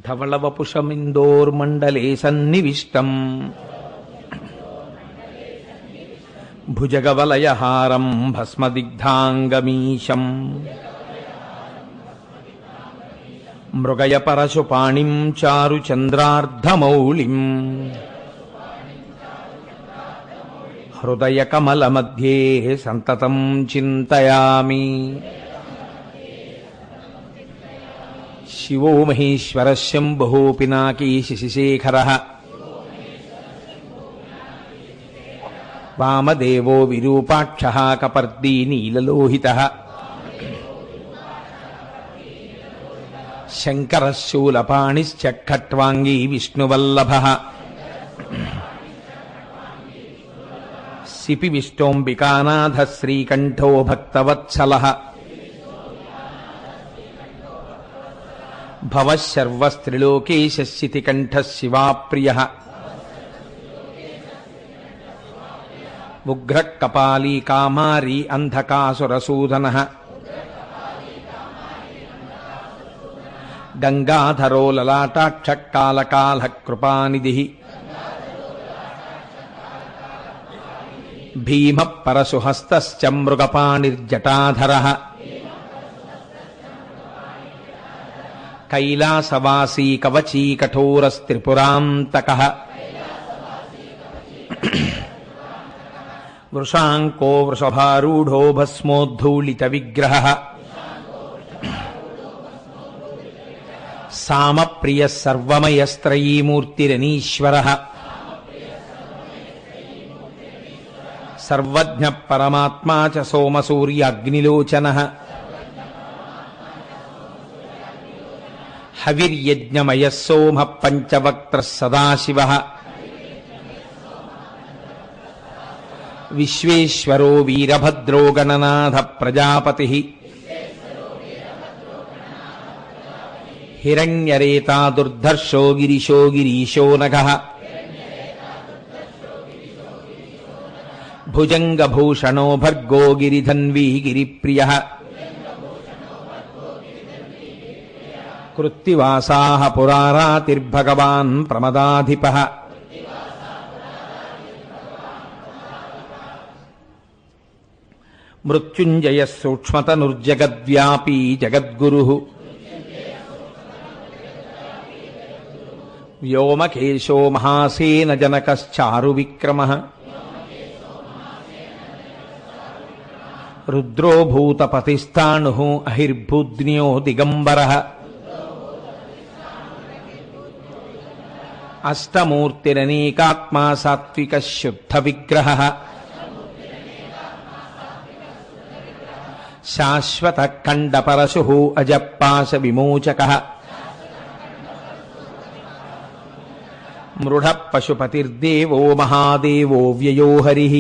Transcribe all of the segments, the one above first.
ధవళవపుషమిందోర్మండలే సన్నివిష్టం భుజగవలయహారం భస్మదిగ్ధాంగమీశం మృగయపరశుపాణిం చారుచంద్రార్ధమౌళిం హృదయకమలమధ్యే సంతతం చింతయామి. శివో మహేశ్వరః Shambho Pinaki శశిశేఖరః వామదేవో విరూపాక్షః Kapardi నీలలోహితః శంకరః శూలపాణిశ్చ ఖట్వాంగీ విష్ణువల్లభః CP విష్టోంబికానాథः శ్రీకంఠో భక్తవత్సలః భవః సర్వస్త్రిలోకేశः శితికంఠः శివాప్రియః ఉగ్రః కపాలీ కామారీ అంధకాసురసూదనః గంగాధరో లలాటాక్షః కాలకాలః కృపానిధిః భీమః పరశుహస్తశ్చ మృగపాణిర్జటాధరః కైలాసవాసీ కవచీ కఠోరస్త్రిపురాంతకః వృషాంకో వృషభారూఢో భస్మోద్ధూళితవిగ్రహः సామప్రియः సర్వమయస్త్రయీమూర్తిరనీశ్వరः సర్వజ్ఞః పరమాత్మా చ సోమసూర్యాగ్నిలోచనः హవిర్యజ్ఞమయः సోమః పంచవక్త్రः సదాశివः విశ్వేశ్వరో వీరభద్రో గణనాథः ప్రజాపతిః హిరణ్యరేతా దుర్ధర్షో గిరిశో గిరీశో నఘః భుజంగభూషణో భర్గో గిరిధన్వీ గిరిప్రియః కృత్తివాసాః పురారాతిర్భగవాన్ ప్రమదాధిపః మృత్యుంజయః సూక్ష్మతనుర్జగద్వ్యాపీ జగద్గురుః వ్యోమకేశో మహాసేనజనకశ్చారువిక్రమः రుద్రో భూతపతిస్థాణుః అహిర్భూద్న్యో దిగంబరः అష్టమూర్తిరనేకాత్మా సాత్వికः శుద్ధవిగ్రహः శాశ్వతః ఖండపరశుః అజపాశవిమోచకः మృఢః పశుపతిర్దేవో మహాదేవో వ్యయో హరిః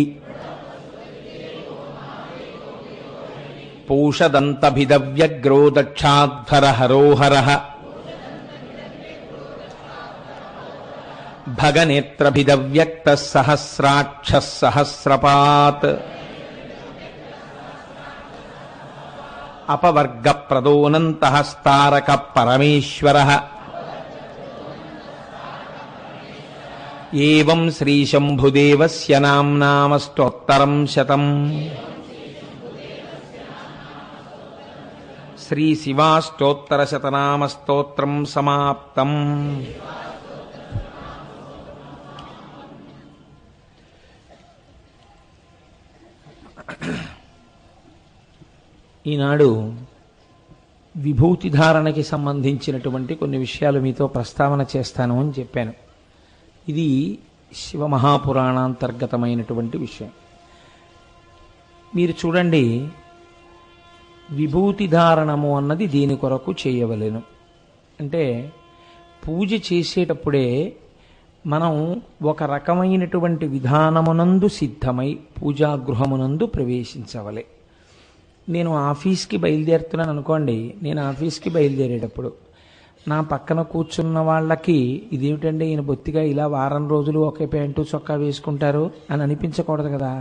పూషదంతభిదవ్యగ్రో దక్షాధ్వరహరోహరः భగనేత్రభిదవ్యక్తः సహస్రాక్షः సహస్రపాత్ అపవర్గప్రదోనంతః స్తారకः పరమేశ్వరः ఏవం శ్రీశంభుదేవస్య నామ్నామష్టోత్తరం శతం. శ్రీశివాష్టోత్తరశతనామస్తోత్రం సమాప్తం. ఈనాడు విభూతి ధారణకి సంబంధించినటువంటి కొన్ని విషయాలు మీతో ప్రస్తావన చేస్తాను అని చెప్పాను. ఇది శివమహాపురాణాంతర్గతమైనటువంటి విషయం. మీరు చూడండి, విభూతి ధారణము అన్నది దీని కొరకు చేయవలెను. అంటే పూజ చేసేటప్పుడే మనం ఒక రకమైనటువంటి విధానమునందు సిద్ధమై పూజాగృహమునందు ప్రవేశించవలే. నేను ఆఫీస్కి బయలుదేరుతున్నాను అనుకోండి, నేను ఆఫీస్కి బయలుదేరేటప్పుడు నా పక్కన కూర్చున్న వాళ్ళకి ఇదేమిటండి ఈయన బొత్తిగా ఇలా వారం రోజులు ఒకే ప్యాంటు చొక్కా వేసుకుంటారు అని అనిపించకూడదు కదా.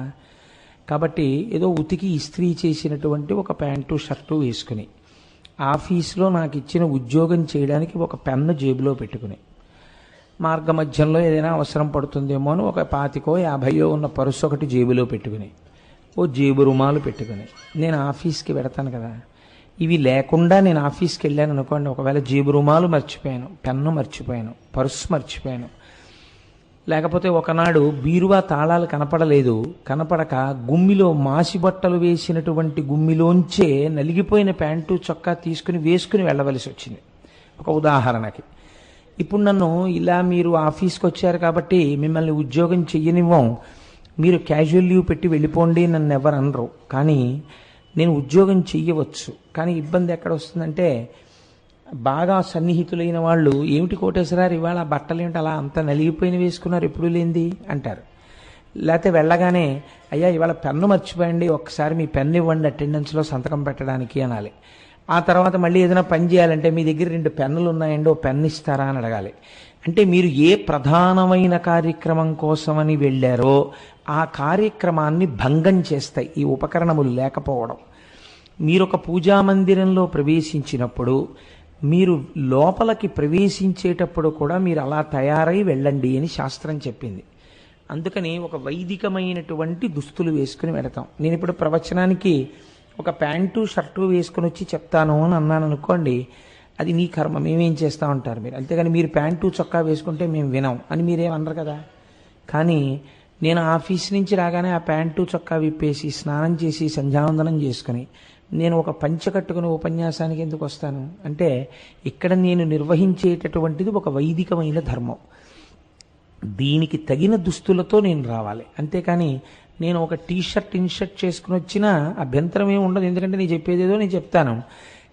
కాబట్టి ఏదో ఉతికి ఇస్త్రీ చేసినటువంటి ఒక ప్యాంటు షర్టు వేసుకుని ఆఫీసులో నాకు ఇచ్చిన ఉద్యోగం చేయడానికి ఒక పెన్ను జేబులో పెట్టుకుని, మార్గమధ్యంలో ఏదైనా అవసరం పడుతుందేమో అని ఒక 25-50 ఉన్న పర్సు ఒకటి జేబులో పెట్టుకుని, ఓ జేబు రుమాలు పెట్టుకుని నేను ఆఫీస్కి వెడతాను కదా. ఇవి లేకుండా నేను ఆఫీస్కి వెళ్ళాను అనుకోండి, ఒకవేళ జేబు రుమాలు మర్చిపోయాను, పెన్ను మర్చిపోయాను, పర్సు మర్చిపోయాను, లేకపోతే ఒకనాడు బీరువా తాళాలు కనపడక గుమ్మిలో మాసిబట్టలు వేసినటువంటి గుమ్మిలోంచే నలిగిపోయిన ప్యాంటు చొక్కా వేసుకుని వెళ్ళవలసి వచ్చింది, ఒక ఉదాహరణకి. ఇప్పుడు నన్ను ఇలా మీరు ఆఫీస్కి వచ్చారు కాబట్టి మిమ్మల్ని ఉద్యోగం చెయ్యనివ్వం, మీరు క్యాజువల్ లీవ్ పెట్టి వెళ్ళిపోండి నన్ను ఎవరు అనరు. కానీ నేను ఉద్యోగం చెయ్యవచ్చు. కానీ ఇబ్బంది ఎక్కడ వస్తుందంటే, బాగా సన్నిహితులైన వాళ్ళు ఏమిటి కోటేశ్వరారు ఇవాళ బట్టలు ఏమిటి అలా అంత నలిగిపోయిన వేసుకున్నారు ఎప్పుడు లేనిది అంటారు. లేకపోతే వెళ్ళగానే అయ్యా ఇవాళ పెన్ను మర్చిపోయండి, ఒక్కసారి మీ పెన్ను ఇవ్వండి అటెండెన్స్లో సంతకం పెట్టడానికి అనాలి. ఆ తర్వాత మళ్ళీ ఏదైనా పని చేయాలంటే మీ దగ్గర 2 పెన్నులు ఉన్నాయండి, ఓ పెన్ను ఇస్తారా అని అడగాలి. అంటే మీరు ఏ ప్రధానమైన కార్యక్రమం కోసమని వెళ్ళారో ఆ కార్యక్రమాన్ని భంగం చేస్తాయి ఈ ఉపకరణములు లేకపోవడం. మీరు ఒక పూజా మందిరంలో ప్రవేశించినప్పుడు, మీరు లోపలికి ప్రవేశించేటప్పుడు కూడా మీరు అలా తయారై వెళ్ళండి అని శాస్త్రం చెప్పింది. అందుకని ఒక వైదికమైనటువంటి దుస్తులు వేసుకుని వెళతాం. నేను ఇప్పుడు ప్రవచనానికి ఒక ప్యాంటు షర్టు వేసుకుని వచ్చి చెప్తాను అని అన్నాను అనుకోండి, అది నీ కర్మ, మేమేం చేస్తా ఉంటారు మీరు. అంతేగాని మీరు ప్యాంటు చొక్కా వేసుకుంటే మేము వినాం అని మీరేమన్నారు కదా. కానీ నేను ఆఫీస్ నుంచి రాగానే ఆ ప్యాంటు చొక్కా విప్పేసి స్నానం చేసి సంధ్యావందనం చేసుకుని నేను ఒక పంచె కట్టుకుని ఉపన్యాసానికి ఎందుకు వస్తాను అంటే, ఇక్కడ నేను నిర్వహించేటటువంటిది ఒక వైదికమైన ధర్మం, దీనికి తగిన దుస్తులతో నేను రావాలి. అంతేకాని నేను ఒక టీషర్ట్ ఇన్షర్ట్ చేసుకుని వచ్చినా అభ్యంతరం ఏమి ఉండదు, ఎందుకంటే నేను చెప్పేదేదో నేను చెప్తాను.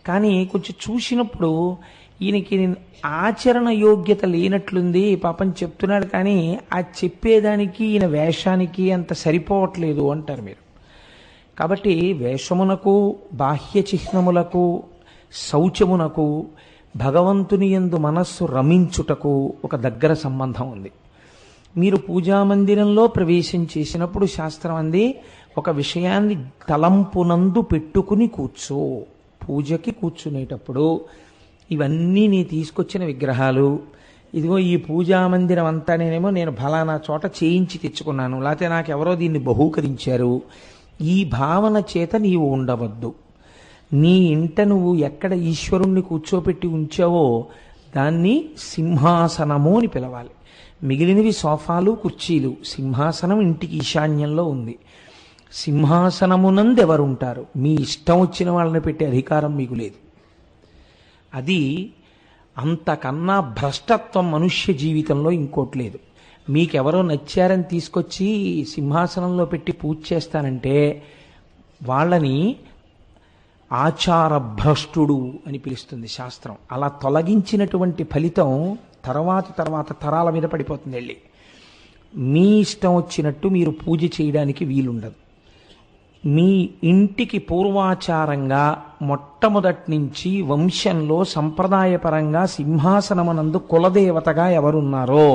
కానీ కొంచెం చూసినప్పుడు ఈయనకి ఆచరణ యోగ్యత లేనట్లుంది, పాపం చెప్తున్నాడు కానీ ఆ చెప్పేదానికి ఈయన వేషానికి అంత సరిపోవట్లేదు అంటారు మీరు. కాబట్టి వేషమునకు, బాహ్య చిహ్నములకు, శౌచమునకు, భగవంతుని యందు మనస్సు రమించుటకు ఒక దగ్గర సంబంధం ఉంది. మీరు పూజామందిరంలో ప్రవేశం చేసినప్పుడు శాస్త్రం అంది, ఒక విషయాన్ని తలంపునందు పెట్టుకుని కూర్చో. పూజకి కూర్చునేటప్పుడు ఇవన్నీ నీ తీసుకొచ్చిన విగ్రహాలు, ఇదిగో ఈ పూజామందిరం అంతా నేను ఫలానా చోట చేయించి తెచ్చుకున్నాను, లేకపోతే నాకెవరో దీన్ని బహూకరించారు, ఈ భావన చేత నీవు ఉండవద్దు. నీ ఇంట నువ్వు ఎక్కడ ఈశ్వరుణ్ణి కూర్చోపెట్టి ఉంచావో దాన్ని సింహాసనము అని పిలవాలి. మిగిలినవి సోఫాలు, కుర్చీలు. సింహాసనం ఇంటికి ఈశాన్యంలో ఉంది. సింహాసనమునందు ఎవరుంటారు? మీ ఇష్టం వచ్చిన వాళ్ళని పెట్టే అధికారం మీకు లేదు. అది అంతకన్నా భ్రష్టత్వం మనుష్య జీవితంలో ఇంకోటి లేదు. మీకెవరో నచ్చారని తీసుకొచ్చి సింహాసనంలో పెట్టి పూజ చేస్తానంటే వాళ్ళని ఆచార భ్రష్టుడు అని పిలుస్తుంది శాస్త్రం. అలా తొలగించినటువంటి ఫలితం తర్వాత తరాల మీద పడిపోతుంది. వెళ్ళి మీ ఇష్టం వచ్చినట్టు మీరు పూజ చేయడానికి వీలుండదు. మీ ఇంటికి పూర్వాచారంగా మొట్టమొదటి నుంచి వంశంలో సంప్రదాయపరంగా సింహాసనమునందు కులదేవతగా ఎవరున్నారో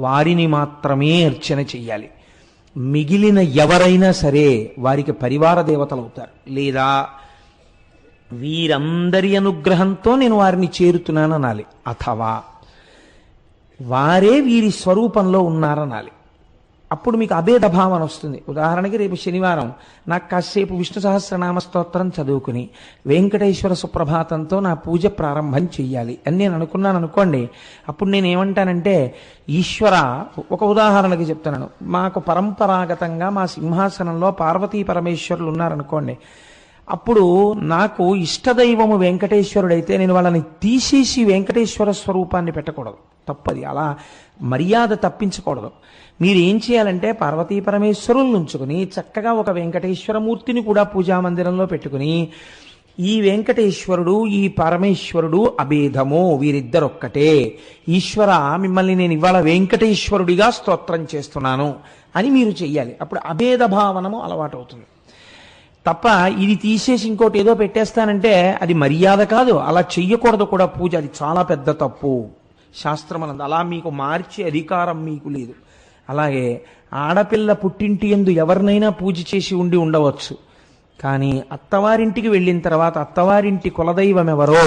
వారిని మాత్రమే అర్చన చెయ్యాలి. మిగిలిన ఎవరైనా సరే వారికి పరివార దేవతలు అవుతారు. లేదా వీరందరి అనుగ్రహంతో నేను వారిని చేరుతున్నాను అనాలి, అథవా వారే వీరి స్వరూపంలో ఉన్నారనాలి. అప్పుడు మీకు అభేద భావన వస్తుంది. ఉదాహరణకి రేపు శనివారం నాకు కాసేపు విష్ణు సహస్రనామ స్తోత్రం చదువుకుని వెంకటేశ్వర సుప్రభాతంతో నా పూజ ప్రారంభం చెయ్యాలి అని నేను అనుకున్నాను అనుకోండి. అప్పుడు నేను ఏమంటానంటే, ఈశ్వర, ఒక ఉదాహరణకి చెప్తున్నాను, మాకు పరంపరాగతంగా మా సింహాసనంలో పార్వతీ పరమేశ్వరులు ఉన్నారనుకోండి. అప్పుడు నాకు ఇష్టదైవము వెంకటేశ్వరుడైతే నేను వాళ్ళని తీసేసి వెంకటేశ్వర స్వరూపాన్ని పెట్టకూడదు, తప్పది. అలా మర్యాద తప్పించకూడదు. మీరు ఏం చేయాలంటే పార్వతీ పరమేశ్వరులను ఉంచుకుని చక్కగా ఒక వెంకటేశ్వరమూర్తిని కూడా పూజామందిరంలో పెట్టుకుని, ఈ వెంకటేశ్వరుడు ఈ పరమేశ్వరుడు అభేదము, వీరిద్దరొక్కటే. ఈశ్వర, మిమ్మల్ని నేను ఇవాళ వెంకటేశ్వరుడిగా స్తోత్రం చేస్తున్నాను అని మీరు చెయ్యాలి. అప్పుడు అభేద భావనము అలవాటు అవుతుంది. తప్ప ఇది తీసేసి ఇంకోటి ఏదో పెట్టేస్తానంటే అది మర్యాద కాదు. అలా చెయ్యకూడదు కూడా పూజ, అది చాలా పెద్ద తప్పు శాస్త్రమనందు. అలా మీకు మార్చే అధికారం మీకు లేదు. అలాగే ఆడపిల్ల పుట్టింటి యందు ఎవరినైనా పూజ చేసి ఉండవచ్చు, కానీ అత్తవారింటికి వెళ్ళిన తర్వాత అత్తవారింటి కులదైవం ఎవరో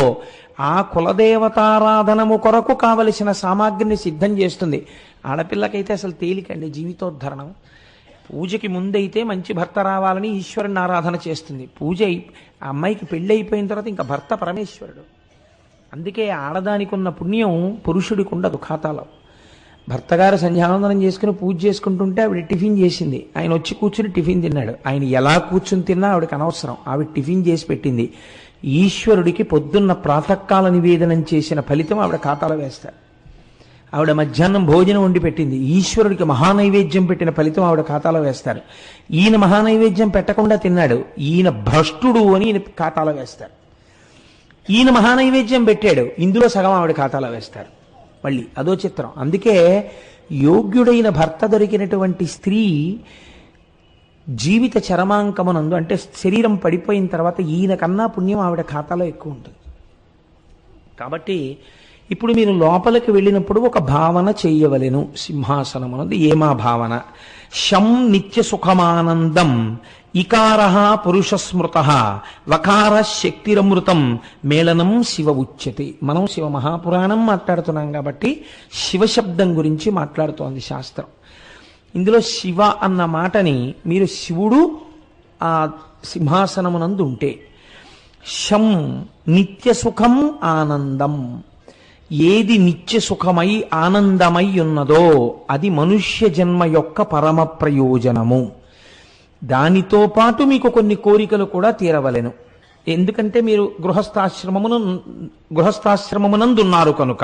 ఆ కులదేవతారాధనము కొరకు కావలసిన సామాగ్రిని సిద్ధం చేస్తుంది. ఆడపిల్లకైతే అసలు తేలికండి జీవితోద్ధరణం. పూజకి ముందైతే మంచి భర్త రావాలని ఈశ్వరుని ఆరాధన చేస్తుంది. పూజ ఆ అమ్మాయికి పెళ్ళి అయిపోయిన తర్వాత ఇంకా భర్త పరమేశ్వరుడు. అందుకే ఆడదానికి ఉన్న పుణ్యం పురుషుడికి ఉండదు ఖాతాలో. భర్తగారు సంధ్యావందనం చేసుకుని పూజ చేసుకుంటుంటే ఆవిడ టిఫిన్ చేసింది, ఆయన వచ్చి కూర్చుని టిఫిన్ తిన్నాడు. ఆయన ఎలా కూర్చుని తిన్నా ఆవిడకి అనవసరం, ఆవిడ టిఫిన్ చేసి పెట్టింది. ఈశ్వరుడికి పొద్దున్న ప్రాతకాల నివేదనం చేసిన ఫలితం ఆవిడ ఖాతాలో వేస్తారు. ఆవిడ మధ్యాహ్నం భోజనం వండి పెట్టింది, ఈశ్వరుడికి మహానైవేద్యం పెట్టిన ఫలితం ఆవిడ ఖాతాలో వేస్తారు. ఈయన మహానైవేద్యం పెట్టకుండా తిన్నాడు, ఈయన భ్రష్టుడు అని ఈయన ఖాతాలో వేస్తారు. ఈయన మహానైవేద్యం పెట్టాడు, ఇందులో సగం ఆవిడ ఖాతాలో వేస్తారు. మళ్ళీ అదో చిత్రం. అందుకే యోగ్యుడైన భర్త దొరికినటువంటి స్త్రీ జీవిత చరమాంకమునందు, అంటే శరీరం పడిపోయిన తర్వాత ఈయన కన్నా పుణ్యం ఆవిడ ఖాతాలో ఎక్కువ ఉంటుంది. కాబట్టి ఇప్పుడు మీరు లోపలికి వెళ్ళినప్పుడు ఒక భావన చెయ్యవలెను. సింహాసనమునందు ఏమా భావన? శం నిత్య సుఖమానందం ఇకార పురుష స్మృత వకార శక్తిరమృతం మేళనం శివ ఉచ్యతే. మనం శివ మహాపురాణం మాట్లాడుతున్నాం కాబట్టి శివశబ్దం గురించి మాట్లాడుతోంది శాస్త్రం. ఇందులో శివ అన్న మాటని మీరు శివుడు ఆ సింహాసనమునందు ఉంటే, శం నిత్య సుఖం ఆనందం, ఏది నిత్య సుఖమై ఆనందమై ఉన్నదో అది మనుష్య జన్మ యొక్క పరమ ప్రయోజనము. దానితో పాటు మీకు కొన్ని కోరికలు కూడా తీరవలెను. ఎందుకంటే మీరు గృహస్థాశ్రమమునందున్నారు కనుక.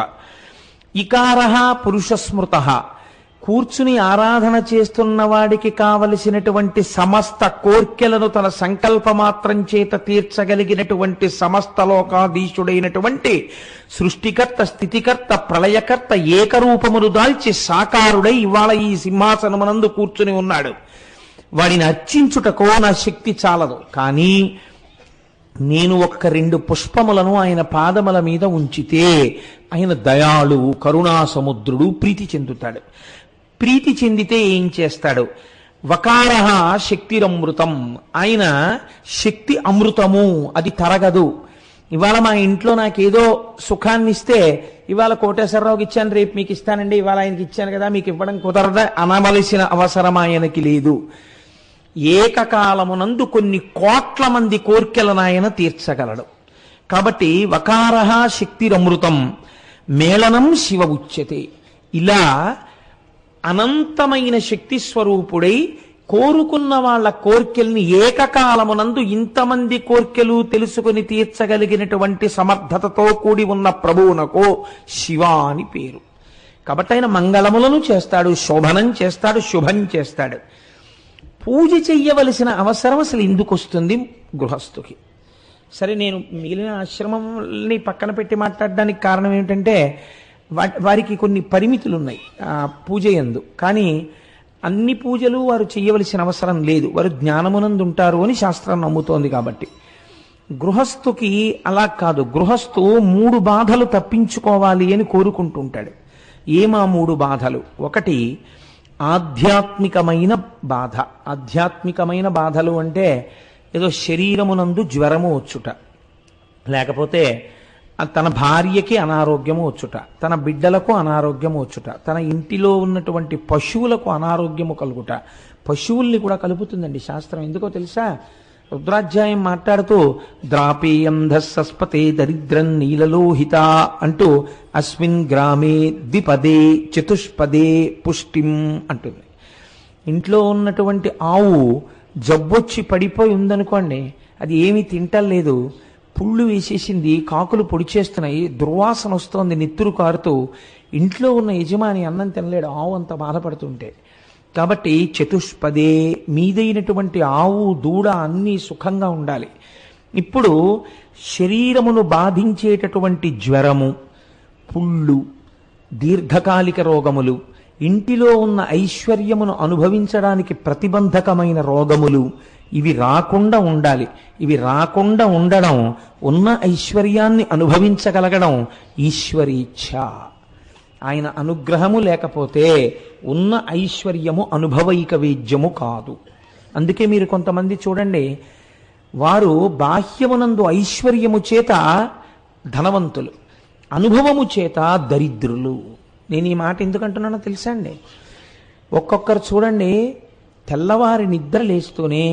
ఇకారః పురుష స్మృతః, కూర్చుని ఆరాధన చేస్తున్న వాడికి కావలసినటువంటి సమస్త కోర్కెలను తన సంకల్పమాత్రం చేత తీర్చగలిగినటువంటి సమస్త లోకాధీశుడైనటువంటి సృష్టికర్త, స్థితికర్త, ప్రళయకర్త ఏకరూపమును దాల్చి సాకారుడై ఇవాళ ఈ సింహాసనమునందు కూర్చుని ఉన్నాడు. వాడిని అర్చించుటకో నా శక్తి చాలదు, కానీ నేను ఒక్క 2 పుష్పములను ఆయన పాదముల మీద ఉంచితే ఆయన దయాళువు, కరుణాసముద్రుడు, ప్రీతి చెందుతాడు. ప్రీతి చెందితే ఏం చేస్తాడు? వకార శక్తిరమృతం, ఆయన శక్తి అమృతము, అది తరగదు. ఇవాళ మా ఇంట్లో నాకేదో సుఖాన్ని ఇస్తే ఇవాళ కోటేశ్వరరావుకి ఇచ్చాను, రేపు మీకు ఇస్తానండి, ఇవాళ ఆయనకి ఇచ్చాను కదా మీకు ఇవ్వడం కుదరదా అనవలసిన అవసరం ఆయనకి లేదు. ఏకకాలమునందు కొన్ని కోట్ల మంది కోర్కెలను ఆయన తీర్చగలడు. కాబట్టి వకారః శక్తిరమృతం మేళనం శివ ఉచ్యతే. ఇలా అనంతమైన శక్తి స్వరూపుడై కోరుకున్న వాళ్ళ కోర్కెల్ని ఏకకాలమునందు ఇంతమంది కోర్కెలు తెలుసుకుని తీర్చగలిగినటువంటి సమర్థతతో కూడి ఉన్న ప్రభువునకు శివ అని పేరు. కాబట్టి ఆయన మంగళములను చేస్తాడు, శోభనం చేస్తాడు, శుభం చేస్తాడు. పూజ చెయ్యవలసిన అవసరం అసలు ఎందుకు వస్తుంది గృహస్థుకి? సరే, నేను మిగిలిన ఆశ్రమంని పక్కన పెట్టి మాట్లాడడానికి కారణం ఏమిటంటే వారికి కొన్ని పరిమితులు ఉన్నాయి పూజ యందు. కానీ అన్ని పూజలు వారు చెయ్యవలసిన అవసరం లేదు, వారు జ్ఞానమునందు ఉంటారు అని శాస్త్రం నమ్ముతోంది. కాబట్టి గృహస్థుకి అలా కాదు. గృహస్థు 3 బాధలు తప్పించుకోవాలి అని కోరుకుంటుంటాడు. ఏమా 3 బాధలు? ఒకటి ఆధ్యాత్మికమైన బాధ. ఆధ్యాత్మికమైన బాధలు అంటే ఏదో శరీరమునందు జ్వరము వచ్చుట, లేకపోతే తన భార్యకి అనారోగ్యము వచ్చుట, తన బిడ్డలకు అనారోగ్యము వచ్చుట, తన ఇంటిలో ఉన్నటువంటి పశువులకు అనారోగ్యము కలుగుట. పశువుల్ని కూడా కలుపుతుందండి శాస్త్రం. ఎందుకో తెలుసా? రుద్రాధ్యాయం మాట్లాడుతూ ద్రాపేయంధస్సస్పతే దరిద్రం నీలలోహిత అంటూ అస్మిన్ గ్రామే ద్విపదే చతుష్పదే పుష్టిం అంటుంది. ఇంట్లో ఉన్నటువంటి ఆవు జబ్బొచ్చి పడిపోయి ఉందనుకోండి, అది ఏమీ తింటలేదు, పుళ్ళు వేసేసింది, కాకులు పొడి చేస్తున్నాయి, దుర్వాసన వస్తోంది, నెత్తురు కారుతూ, ఇంట్లో ఉన్న యజమాని అన్నం తినలేడు, ఆవు అంత బాధపడుతుంటే. కాబట్టి చతుష్పదే, మీదైనటువంటి ఆవు దూడ అన్నీ సుఖంగా ఉండాలి. ఇప్పుడు శరీరమును బాధించేటటువంటి జ్వరము, పుళ్ళు, దీర్ఘకాలిక రోగములు, ఇంటిలో ఉన్న ఐశ్వర్యమును అనుభవించడానికి ప్రతిబంధకమైన రోగములు, ఇవి రాకుండా ఉండాలి. ఇవి రాకుండా ఉండడం, ఉన్న ఐశ్వర్యాన్ని అనుభవించగలగడం ఈశ్వరీచ్ఛ. ఆయన అనుగ్రహము లేకపోతే ఉన్న ఐశ్వర్యము అనుభవైక వేద్యము కాదు. అందుకే మీరు కొంతమంది చూడండి, వారు బాహ్యమునందు ఐశ్వర్యము చేత ధనవంతులు, అనుభవము చేత దరిద్రులు. నేను ఈ మాట ఎందుకంటున్నానో తెలుసా అండి? ఒక్కొక్కరు చూడండి, తెల్లవారి నిద్ర లేస్తూనే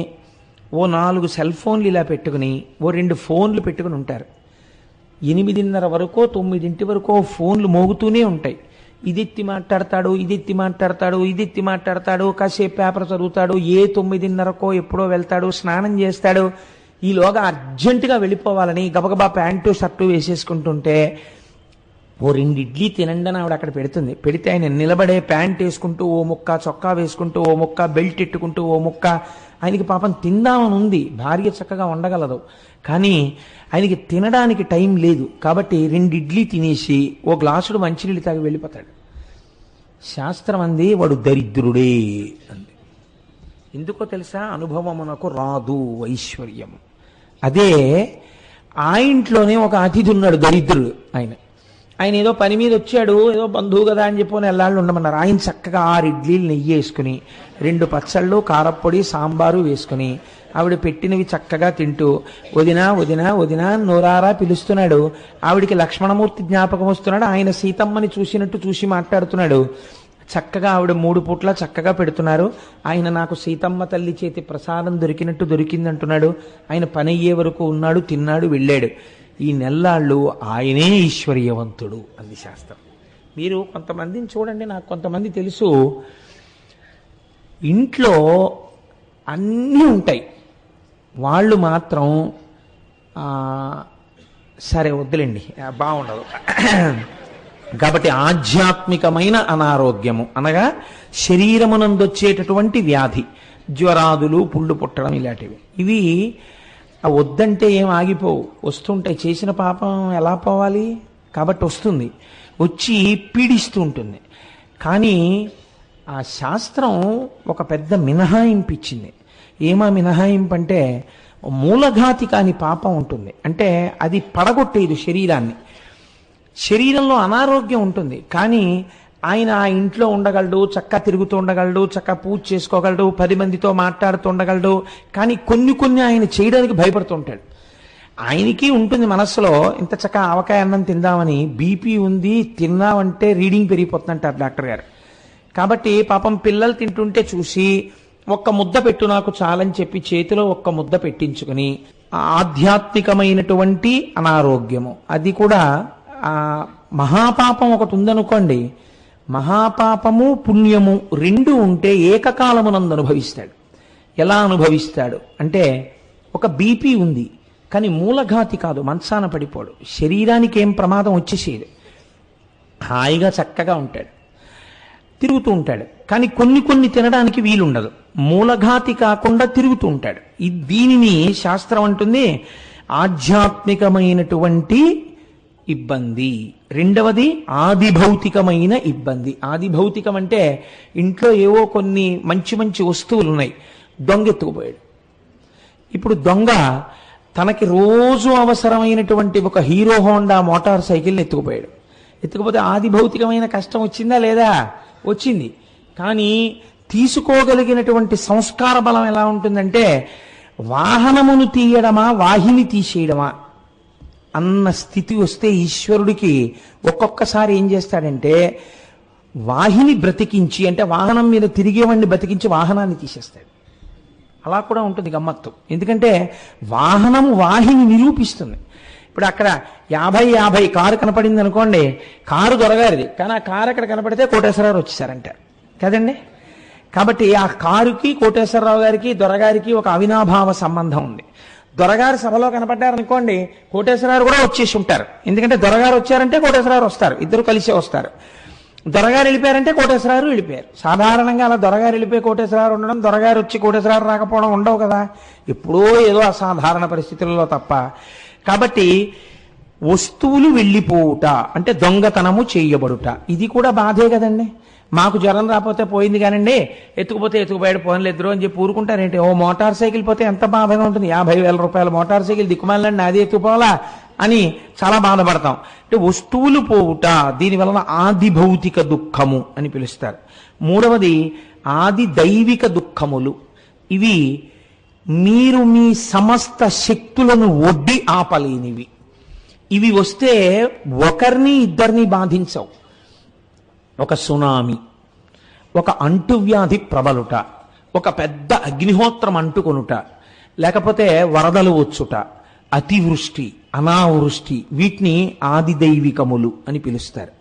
ఓ 4 సెల్ ఫోన్లు ఇలా పెట్టుకుని, ఓ 2 ఫోన్లు పెట్టుకుని ఉంటారు. 8:30 వరకో 9 వరకో ఫోన్లు మోగుతూనే ఉంటాయి. ఇదెత్తి మాట్లాడతాడు, ఇదెత్తి మాట్లాడతాడు, ఇదెత్తి మాట్లాడతాడు, కాసేపు పేపర్ చదువుతాడు, 9:30కో ఎప్పుడో వెళ్తాడు, స్నానం చేస్తాడు. ఈలోగా అర్జెంటుగా వెళ్ళిపోవాలని గబగబా ప్యాంటు షర్టు వేసేసుకుంటుంటే ఓ 2 ఇడ్లీ తినండి అని ఆవిడ అక్కడ పెడుతుంది. పెడితే ఆయన నిలబడే ప్యాంట్ వేసుకుంటూ ఓ ముక్క, చొక్కా వేసుకుంటూ ఓ ముక్క, బెల్ట్ ఎట్టుకుంటూ ఓ ముక్క. ఆయనకి పాపం తిందామని ఉంది, భార్య చక్కగా ఉండగలదు, కానీ ఆయనకి తినడానికి టైం లేదు. కాబట్టి 2 ఇడ్లీ తినేసి ఓ గ్లాసుడు మంచినీళ్ళు తాగి వెళ్ళిపోతాడు. శాస్త్రం అంది వాడు దరిద్రుడే అంది. ఎందుకో తెలుసా? అనుభవమునకు రాదు ఐశ్వర్యం. అదే ఆ ఇంట్లోనే ఒక అతిథి ఉన్నాడు, దరిద్రుడు. ఆయన ఏదో పని మీద వచ్చాడు, ఏదో బంధువు కదా అని చెప్పని ఎల్లాళ్ళు ఉండమన్నారు. ఆయన చక్కగా 6 ఇడ్లీలు నెయ్యి వేసుకుని, 2 పచ్చళ్ళు, కారప్పొడి, సాంబారు వేసుకుని ఆవిడ పెట్టినవి చక్కగా తింటూ వదినా వదినా వదినా నోరారా పిలుస్తున్నాడు. ఆవిడికి లక్ష్మణమూర్తి జ్ఞాపకం వస్తున్నాడు. ఆయన సీతమ్మని చూసినట్టు చూసి మాట్లాడుతున్నాడు. చక్కగా ఆవిడ 3 పూట్ల చక్కగా పెడుతున్నారు. ఆయన నాకు సీతమ్మ తల్లి చేతి ప్రసాదం దొరికినట్టు దొరికిందంటున్నాడు. ఆయన పని అయ్యే వరకు ఉన్నాడు, తిన్నాడు, వెళ్ళాడు. ఈ నెల్లాళ్ళు ఆయనే ఈశ్వర్యవంతుడు అంది శాస్త్రం. మీరు కొంతమందిని చూడండి, నాకు కొంతమంది తెలుసు, ఇంట్లో అన్నీ ఉంటాయి, వాళ్ళు మాత్రం సరే వద్దులేండి బాగుండదు. కాబట్టి ఆధ్యాత్మికమైన అనారోగ్యము అనగా శరీరమునందొచ్చేటటువంటి వ్యాధి, జ్వరాదులు, పుళ్ళు పుట్టడం, ఇలాంటివి. ఇవి వద్దంటే ఏం ఆగిపోవు, వస్తుంటాయి. చేసిన పాపం ఎలా పోవాలి? కాబట్టి వస్తుంది, వచ్చి పీడిస్తూ ఉంటుంది. కానీ ఆ శాస్త్రం ఒక పెద్ద మినహాయింపు ఇచ్చింది. ఏమా మినహాయింపు అంటే, మూలఘాతి కాని పాపం ఉంటుంది. అంటే అది పడగొట్టేది శరీరాన్ని. శరీరంలో అనారోగ్యం ఉంటుంది, కానీ ఆయన ఆ ఇంట్లో ఉండగలడు, చక్కగా తిరుగుతూ ఉండగలడు, చక్కగా పూజ చేసుకోగలడు, 10 మందితో మాట్లాడుతూ ఉండగలడు. కానీ కొన్ని ఆయన చేయడానికి భయపడుతూ ఉంటాడు. ఆయనకి ఉంటుంది మనస్సులో, ఇంత చక్కగా ఆవకాయ అన్నం తిందామని, బీపీ ఉంది, తిన్నామంటే రీడింగ్ పెరిగిపోతుందంటారు డాక్టర్ గారు. కాబట్టి పాపం పిల్లలు తింటుంటే చూసి ఒక్క ముద్ద పెట్టు నాకు చాలని చెప్పి చేతిలో ఒక్క ముద్ద పెట్టించుకుని, ఆధ్యాత్మికమైనటువంటి అనారోగ్యము. అది కూడా మహాపాపం ఒకటి ఉందనుకోండి, మహాపాపము పుణ్యము 2 ఉంటే ఏకకాలమునందు అనుభవిస్తాడు. ఎలా అనుభవిస్తాడు అంటే, ఒక బీపీ ఉంది కానీ మూలఘాతి కాదు, మంచాన పడిపోడు, శరీరానికి ఏం ప్రమాదం వచ్చేసేది, హాయిగా చక్కగా ఉంటాడు, తిరుగుతూ ఉంటాడు. కానీ కొన్ని తినడానికి వీలుండదు, మూలఘాతి కాకుండా తిరుగుతూ ఉంటాడు. దీనిని శాస్త్రం అంటుంది ఆధ్యాత్మికమైనటువంటి ఇబ్బంది. రెండవది ఆదిభౌతికమైన ఇబ్బంది. ఆదిభౌతికం అంటే ఇంట్లో ఏవో కొన్ని మంచి వస్తువులు ఉన్నాయి, దొంగ ఎత్తుకుపోయాడు. ఇప్పుడు దొంగ తనకి రోజు అవసరమైనటువంటి ఒక హీరో హోండా మోటార్ సైకిల్ని ఎత్తుకుపోయాడు. ఎత్తుకుపోతే ఆదిభౌతికమైన కష్టం వచ్చిందా లేదా? వచ్చింది. కానీ తీసుకోగలిగినటువంటి సంస్కార బలం ఎలా ఉంటుందంటే, వాహనమును తీయడమా వాహిని తీసేయడమా అన్న స్థితి వస్తే ఈశ్వరుడికి ఒక్కొక్కసారి ఏం చేస్తాడంటే, వాహిని బ్రతికించి, అంటే వాహనం మీద తిరిగేవాడిని బ్రతికించి వాహనాన్ని తీసేస్తాడు. అలా కూడా ఉంటుంది గమ్మత్తు. ఎందుకంటే వాహనము వాహిని నిరూపిస్తుంది. ఇప్పుడు అక్కడ 50 కారు కనపడింది అనుకోండి, కారు దొరగారిది, కానీ ఆ కారు అక్కడ కనపడితే కోటేశ్వరరావు వచ్చేసారంటారు కదండి. కాబట్టి ఆ కారుకి కోటేశ్వరరావు గారికి దొరగారికి ఒక అవినాభావ సంబంధం ఉంది. దొరగారు సభలో కనపడ్డారనుకోండి, కోటేశ్వరరావు కూడా వచ్చేసి ఉంటారు. ఎందుకంటే దొరగారు వచ్చారంటే కోటేశ్వరరావు వస్తారు, ఇద్దరు కలిసే వస్తారు. దొరగారు వెళ్ళిపోయారంటే కోటేశ్వరరావు వెళ్ళిపోయారు. సాధారణంగా అలా దొరగారు వెళ్ళిపోయి కోటేశ్వరరావు ఉండడం, దొరగారు వచ్చి కోటేశ్వరరావు రాకపోవడం ఉండవు కదా, ఎప్పుడో ఏదో అసాధారణ పరిస్థితులలో తప్ప. కాబట్టి వస్తువులు వెళ్ళిపోవుట అంటే దొంగతనము చేయబడుట, ఇది కూడా బాధే కదండి. మాకు జ్వరం రాకపోతే పోయింది కానండి, ఎత్తుకుపోతే ఎత్తుకుపోయాడు పోన్లేద్దరు అని చెప్పి ఊరుకుంటారేంటి? ఓ మోటార్ సైకిల్ పోతే ఎంత బాధగా ఉంటుంది, 50,000 రూపాయల మోటార్ సైకిల్ దిక్కుమాలండి, నాది ఎత్తుకుపోవాలా అని చాలా బాధపడతాం. అంటే వస్తువులు పోవుట, దీని వలన ఆది భౌతిక దుఃఖము అని పిలుస్తారు. మూడవది ఆది దైవిక దుఃఖములు. ఇవి మీరు మీ సమస్త శక్తులను ఒడ్డి ఆపలేనివి. ఇవి వస్తే ఒకరిని ఇద్దరిని బాధించవు. ఒక సునామీ, ఒక అంటువ్యాధి ప్రబలుట, ఒక పెద్ద అగ్నిహోత్రం అంటుకొనుట, లేకపోతే వరదలు వచ్చుట, అతివృష్టి, అనావృష్టి, వీటిని ఆదిదైవికములు అని పిలుస్తారు.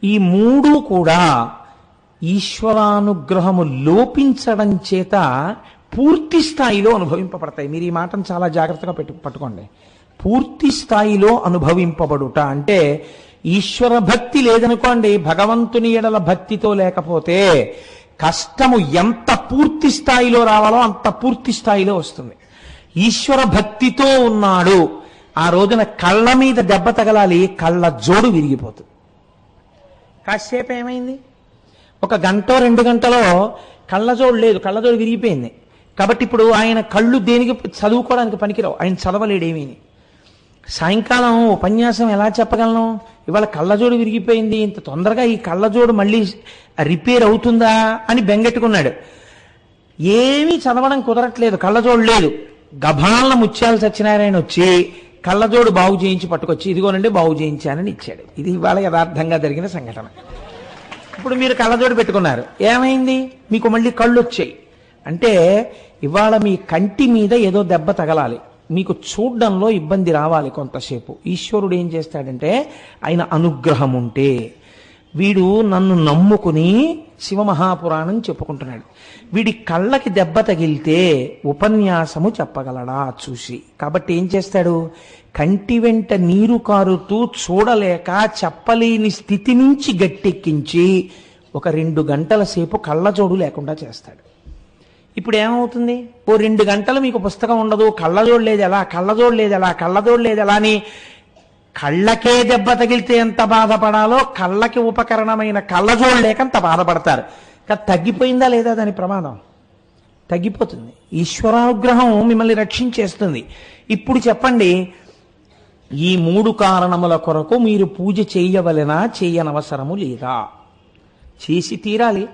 ఈ మూడు కూడా ఈశ్వరానుగ్రహము లోపించడం చేత పూర్తి స్థాయిలో అనుభవింపబడతాయి. మీరు ఈ మాటను చాలా జాగ్రత్తగా పట్టుకోండి. పూర్తి స్థాయిలో అనుభవింపబడుట అంటే ఈశ్వర భక్తి లేదనుకోండి, భగవంతుని ఎడల భక్తితో లేకపోతే కష్టము ఎంత పూర్తి స్థాయిలో రావాలో అంత పూర్తి స్థాయిలో వస్తుంది. ఈశ్వర భక్తితో ఉన్నాడు, ఆ రోజున కళ్ళ మీద దెబ్బ తగలాలి, కళ్ళ జోడు విరిగిపోతుంది. కాసేపు ఏమైంది, ఒక గంట 2 గంటలో కళ్ళజోడు లేదు, కళ్ళజోడు విరిగిపోయింది. కాబట్టి ఇప్పుడు ఆయన కళ్ళు దేనికి చదువుకోవడానికి పనికిరావు, ఆయన చదవలేడేమీ. సాయంకాలం ఉపన్యాసం ఎలా చెప్పగలను, ఇవాళ కళ్ళజోడు విరిగిపోయింది, ఇంత తొందరగా ఈ కళ్ళజోడు మళ్ళీ రిపేర్ అవుతుందా అని బెంగెట్టుకున్నాడు. ఏమీ చదవడం కుదరట్లేదు, కళ్ళజోడు లేదు. గభాలన ముత్యాల సత్యనారాయణ వచ్చి కళ్ళజోడు బాగు చేయించి పట్టుకొచ్చి ఇదిగోనండి బాగు చేయించానని ఇచ్చాడు. ఇది ఇవాళ యథార్థంగా జరిగిన సంఘటన. ఇప్పుడు మీరు కళ్ళజోడు పెట్టుకున్నారు, ఏమైంది, మీకు మళ్ళీ కళ్ళు వచ్చాయి. అంటే ఇవాళ మీ కంటి మీద ఏదో దెబ్బ తగలాలి, మీకు చూడ్డంలో ఇబ్బంది రావాలి కొంతసేపు. ఈశ్వరుడు ఏం చేస్తాడంటే ఆయన అనుగ్రహం ఉంటే, వీడు నన్ను నమ్ముకుని శివమహాపురాణం చెప్పుకుంటున్నాడు, వీడి కళ్ళకి దెబ్బ తగిలితే ఉపన్యాసము చెప్పగలడా చూసి. కాబట్టి ఏం చేస్తాడు, కంటి వెంట నీరు కారుతూ చూడలేక చెప్పలేని స్థితి నుంచి గట్టెక్కించి ఒక 2 గంటల సేపు కళ్ళజోడు లేకుండా చేస్తాడు. ఇప్పుడు ఏమవుతుంది, ఓ 2 గంటలు మీకు పుస్తకం ఉండదు, కళ్ళజోడు లేదు ఎలా, కళ్ళజోడు లేదు ఎలా, కళ్ళజోడు లేదు ఎలా అని కళ్ళకే దెబ్బ తగిలితే ఎంత బాధపడాలో కళ్ళకి ఉపకరణమైన కళ్ళజోడు లేక అంత బాధపడతారు. తగ్గిపోయిందా లేదా దాని ప్రమాదం, తగ్గిపోతుంది. ఈశ్వరానుగ్రహం మిమ్మల్ని రక్షించేస్తుంది. ఇప్పుడు చెప్పండి, ఈ 3 కారణముల కొరకు మీరు పూజ చేయవలెనా, చేయనవసరము లేదా? చేసి తీరాలి.